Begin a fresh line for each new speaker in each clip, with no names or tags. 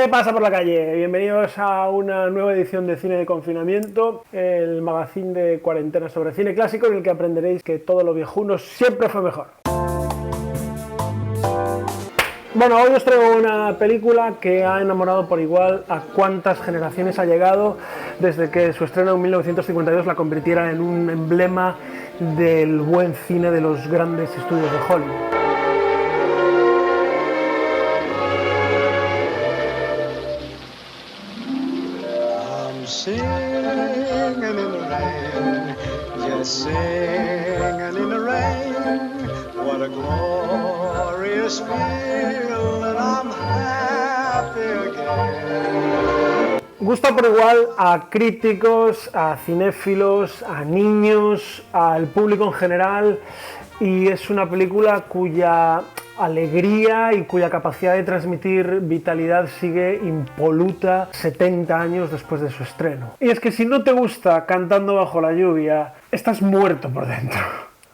¿Qué pasa por la calle? Bienvenidos a una nueva edición de Cine de Confinamiento, el magazín de cuarentena sobre cine clásico en el que aprenderéis que todo lo viejuno siempre fue mejor. Bueno, hoy os traigo una película que ha enamorado por igual a cuántas generaciones ha llegado desde que su estreno en 1952 la convirtiera en un emblema del buen cine de los grandes estudios de Hollywood.
Singing in the rain, just singing in the rain. What a glorious feeling, I'm happy again.
Gusta por igual a críticos, a cinéfilos, a niños, al público en general, y es una película cuya alegría y cuya capacidad de transmitir vitalidad sigue impoluta 70 años después de su estreno. Y es que si no te gusta Cantando bajo la lluvia, estás muerto por dentro.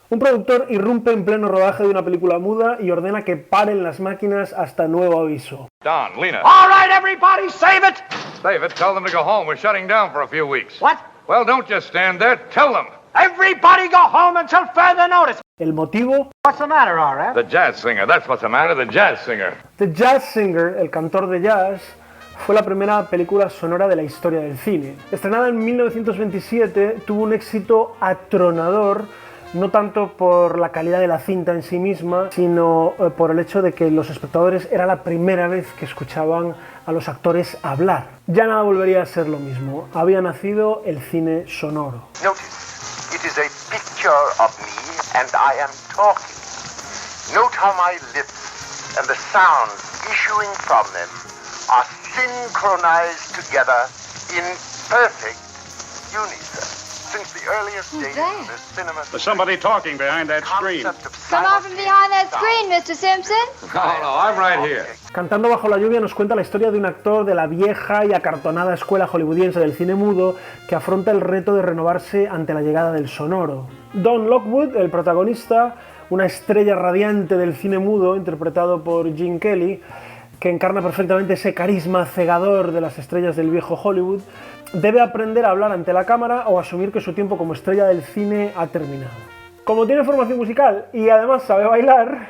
Un productor irrumpe en pleno rodaje de una película muda y ordena que paren las máquinas hasta nuevo aviso.
Don, Lena.
All right, everybody, save it!
Save it. Tell them to go home. We're shutting down for a few weeks.
What?
Well, don't just stand there. Tell them.
Everybody go home until further notice.
¿El motivo?
What's the matter, R.F.?
The jazz singer. That's what's the matter. The jazz singer.
The Jazz Singer, el cantor de jazz, fue la primera película sonora de la historia del cine. Estrenada en 1927, tuvo un éxito atronador, no tanto por la calidad de la cinta en sí misma, sino por el hecho de que los espectadores era la primera vez que escuchaban a los actores hablar. Ya nada volvería a ser lo mismo. Había nacido el cine sonoro.
Notice, it is a picture of me and I am talking. Note how my lips and the sounds issuing from them are synchronized together in perfect unison. Since the earliest days of the cinema,
There's somebody talking behind that screen.
Come on from behind that screen, Mr. Simpson.
No, I'm right here.
Cantando bajo la lluvia nos cuenta la historia de un actor de la vieja y acartonada escuela hollywoodiense del cine mudo que afronta el reto de renovarse ante la llegada del sonoro. Don Lockwood, el protagonista, una estrella radiante del cine mudo interpretado por Gene Kelly, que encarna perfectamente ese carisma cegador de las estrellas del viejo Hollywood, debe aprender a hablar ante la cámara o asumir que su tiempo como estrella del cine ha terminado. Como tiene formación musical y además sabe bailar,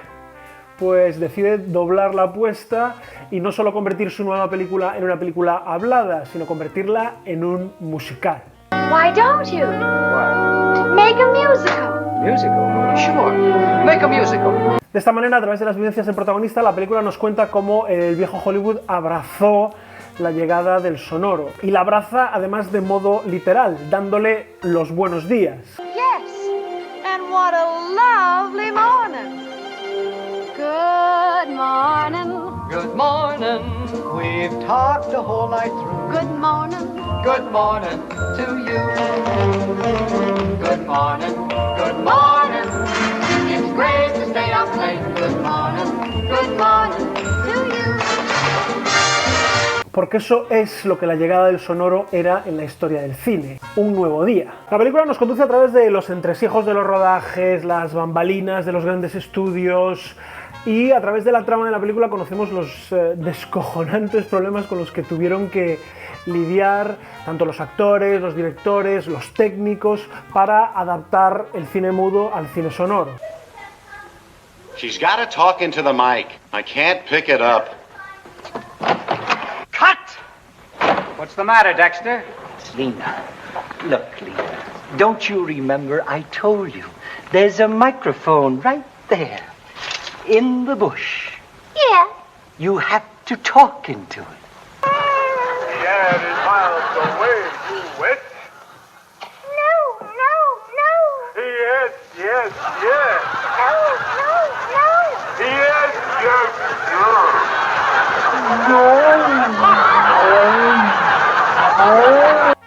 pues decide doblar la apuesta y no solo convertir su nueva película en una película hablada, sino convertirla en un musical.
Why don't you?
What?
Make a musical.
Musical? Sure. Make a musical.
De esta manera, a través de las vivencias del protagonista, la película nos cuenta cómo el viejo Hollywood abrazó la llegada del sonoro, y la abraza además de modo literal, dándole los buenos días.
Yes. And what a lovely morning. Good morning.
Good morning. We've talked the whole night through.
Good morning.
Good morning to you. Good morning. Good morning. It's great to stay up late. Good morning.
Good morning to you.
Porque eso es lo que la llegada del sonoro era en la historia del cine, un nuevo día. La película nos conduce a través de los entresijos de los rodajes, las bambalinas de los grandes estudios, y a través de la trama de la película conocemos los descojonantes problemas con los que tuvieron que lidiar tanto los actores, los directores, los técnicos para adaptar el cine mudo al cine sonoro.
She's got to talk into the mic. I can't pick it up.
Cut! What's the matter, Dexter?
Lena, look, Lena, don't you remember I told you there's a microphone right there in the bush?
Yeah.
You have to talk into it.
Yeah, it is miles away, you wet.
No, no, no.
Yes, yes, yes.
No, no, no.
Yes, yes, yes.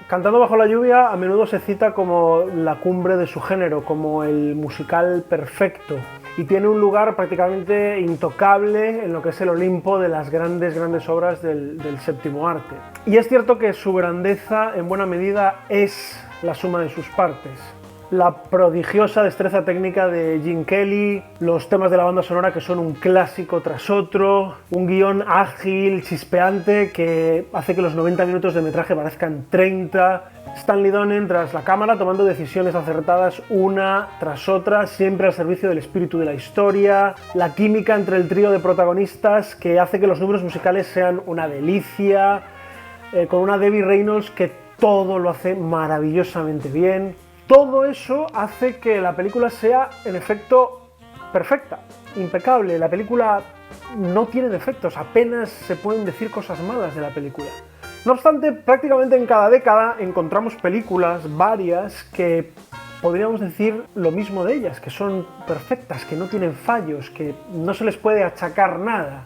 Cantando bajo la lluvia a menudo se cita como la cumbre de su género, como el musical perfecto, y tiene un lugar prácticamente intocable en lo que es el Olimpo de las grandes obras del séptimo arte. Y es cierto que su grandeza en buena medida es la suma de sus partes. la prodigiosa destreza técnica de Gene Kelly, los temas de la banda sonora que son un clásico tras otro, un guión ágil, chispeante, que hace que los 90 minutos de metraje parezcan 30, Stanley Donen tras la cámara tomando decisiones acertadas una tras otra, siempre al servicio del espíritu de la historia, la química entre el trío de protagonistas que hace que los números musicales sean una delicia, con una Debbie Reynolds que todo lo hace maravillosamente bien. Todo eso hace que la película sea, en efecto, perfecta, impecable. La película no tiene defectos, apenas se pueden decir cosas malas de la película. No obstante, prácticamente en cada década encontramos películas, varias, que podríamos decir lo mismo de ellas, que son perfectas, que no tienen fallos, que no se les puede achacar nada.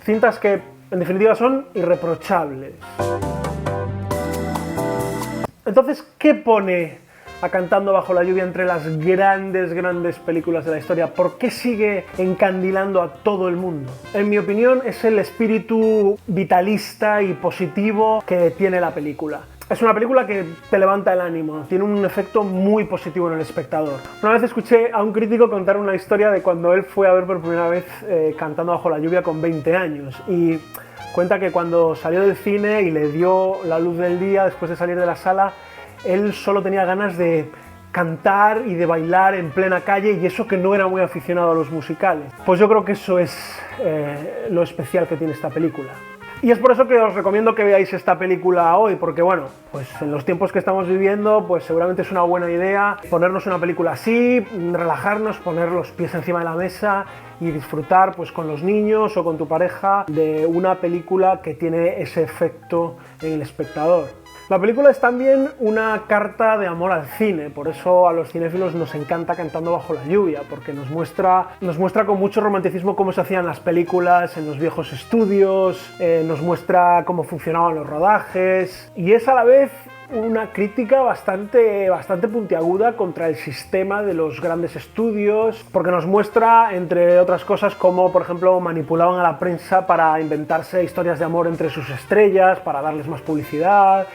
Cintas que, en definitiva, son irreprochables. Entonces, ¿qué pone a Cantando bajo la lluvia entre las grandes películas de la historia? ¿Por qué sigue encandilando a todo el mundo? En mi opinión, es el espíritu vitalista y positivo que tiene la película. Es una película que te levanta el ánimo, tiene un efecto muy positivo en el espectador. Una vez escuché a un crítico contar una historia de cuando él fue a ver por primera vez Cantando bajo la lluvia con 20 años y cuenta que cuando salió del cine y le dio la luz del día después de salir de la sala, él solo tenía ganas de cantar y de bailar en plena calle, y eso que no era muy aficionado a los musicales. Pues yo creo que eso es lo especial que tiene esta película. Y es por eso que os recomiendo que veáis esta película hoy, porque bueno, pues en los tiempos que estamos viviendo, pues seguramente es una buena idea ponernos una película así, relajarnos, poner los pies encima de la mesa y disfrutar pues con los niños o con tu pareja de una película que tiene ese efecto en el espectador. La película es también una carta de amor al cine, por eso a los cinéfilos nos encanta Cantando bajo la lluvia, porque nos muestra con mucho romanticismo cómo se hacían las películas en los viejos estudios, nos muestra cómo funcionaban los rodajes, y es a la vez una crítica bastante puntiaguda contra el sistema de los grandes estudios, porque nos muestra, entre otras cosas, cómo, por ejemplo, manipulaban a la prensa para inventarse historias de amor entre sus estrellas, para darles más publicidad.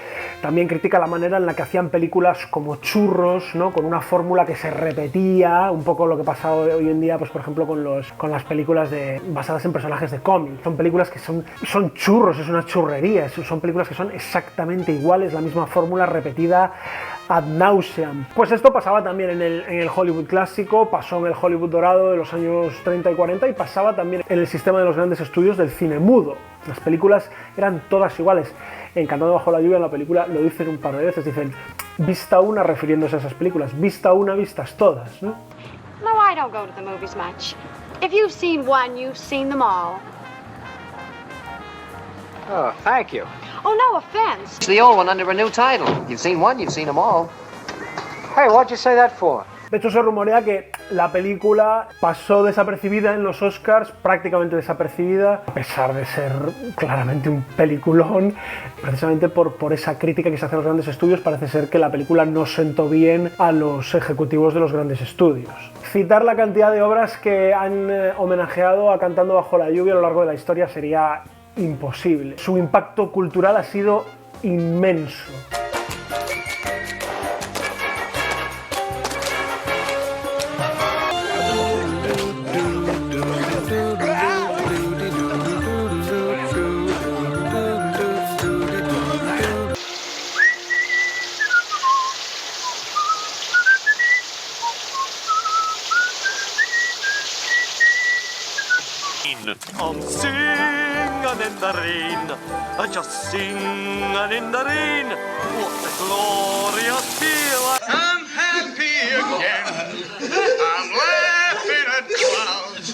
También critica la manera en la que hacían películas como churros, ¿no? Con una fórmula que se repetía, un poco lo que pasa hoy en día, pues por ejemplo, con las películas basadas en personajes de cómic. Son películas que son churros, es una churrería, son películas que son exactamente iguales, la misma fórmula repetida ad nauseam. Pues esto pasaba también en el Hollywood clásico, pasó en el Hollywood dorado de los años 30 y 40 y pasaba también en el sistema de los grandes estudios del cine mudo. Las películas eran todas iguales. En Cantando bajo la lluvia, en la película, lo dicen un par de veces, dicen vista una, refiriéndose a esas películas, vista una, vistas todas, ¿no?
No, I don't go to the movies much. If you've seen one, you've seen them all.
Oh, thank you.
Oh, no offense.
It's the old one under a new title. You've seen one, you've seen them all. Hey, what'd you say that for?
De hecho, se rumorea que la película pasó desapercibida en los Oscars, prácticamente desapercibida, a pesar de ser claramente un peliculón, precisamente por esa crítica que se hace a los grandes estudios. Parece ser que la película no sentó bien a los ejecutivos de los grandes estudios. Citar la cantidad de obras que han homenajeado a Cantando bajo la lluvia a lo largo de la historia sería imposible. Su impacto cultural ha sido inmenso.
I'm singing in the rain, just singing in the rain. What a glorious feeling!
I'm happy again. I'm laughing at clouds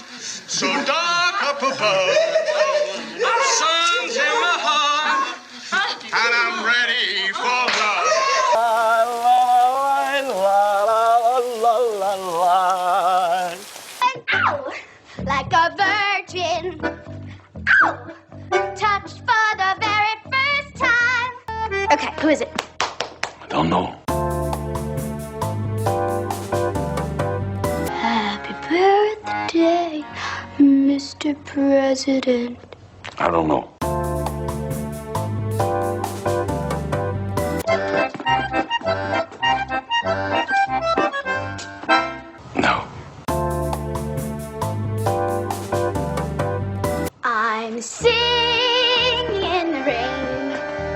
so dark up above. Sun's in my heart, and I'm ready for love.
Ow! Like a virgin. Ow! Touched for the very first time. Okay, who is it?
I don't know.
Happy birthday, Mr. President.
I don't know.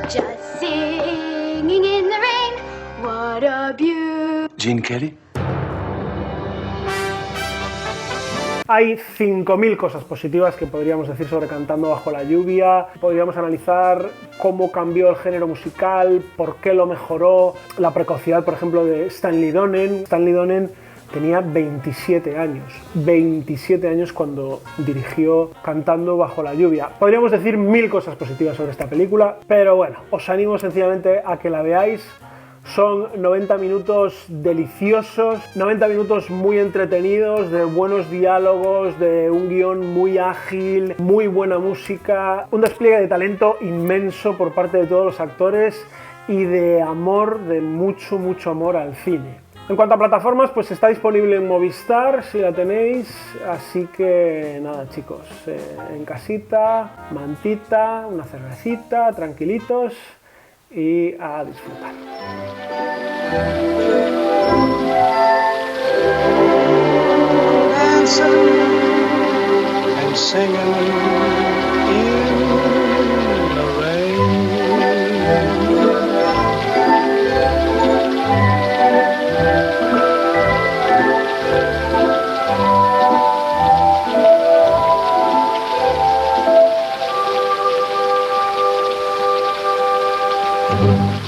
Just singing in the rain. What a beauty.
Gene Kelly?
Hay 5.000 cosas positivas que podríamos decir sobre Cantando bajo la lluvia. Podríamos analizar cómo cambió el género musical, por qué lo mejoró, la precocidad, por ejemplo, de Stanley Donen. Stanley Donen tenía 27 años. 27 años cuando dirigió Cantando bajo la lluvia. Podríamos decir 1000 cosas positivas sobre esta película, pero bueno, os animo sencillamente a que la veáis. Son 90 minutos deliciosos, 90 minutos muy entretenidos, de buenos diálogos, de un guión muy ágil, muy buena música, un despliegue de talento inmenso por parte de todos los actores y de amor, de mucho amor al cine. En cuanto a plataformas, pues está disponible en Movistar, si la tenéis, así que nada chicos, en casita, mantita, una cervecita, tranquilitos y a disfrutar.
Dancing and singing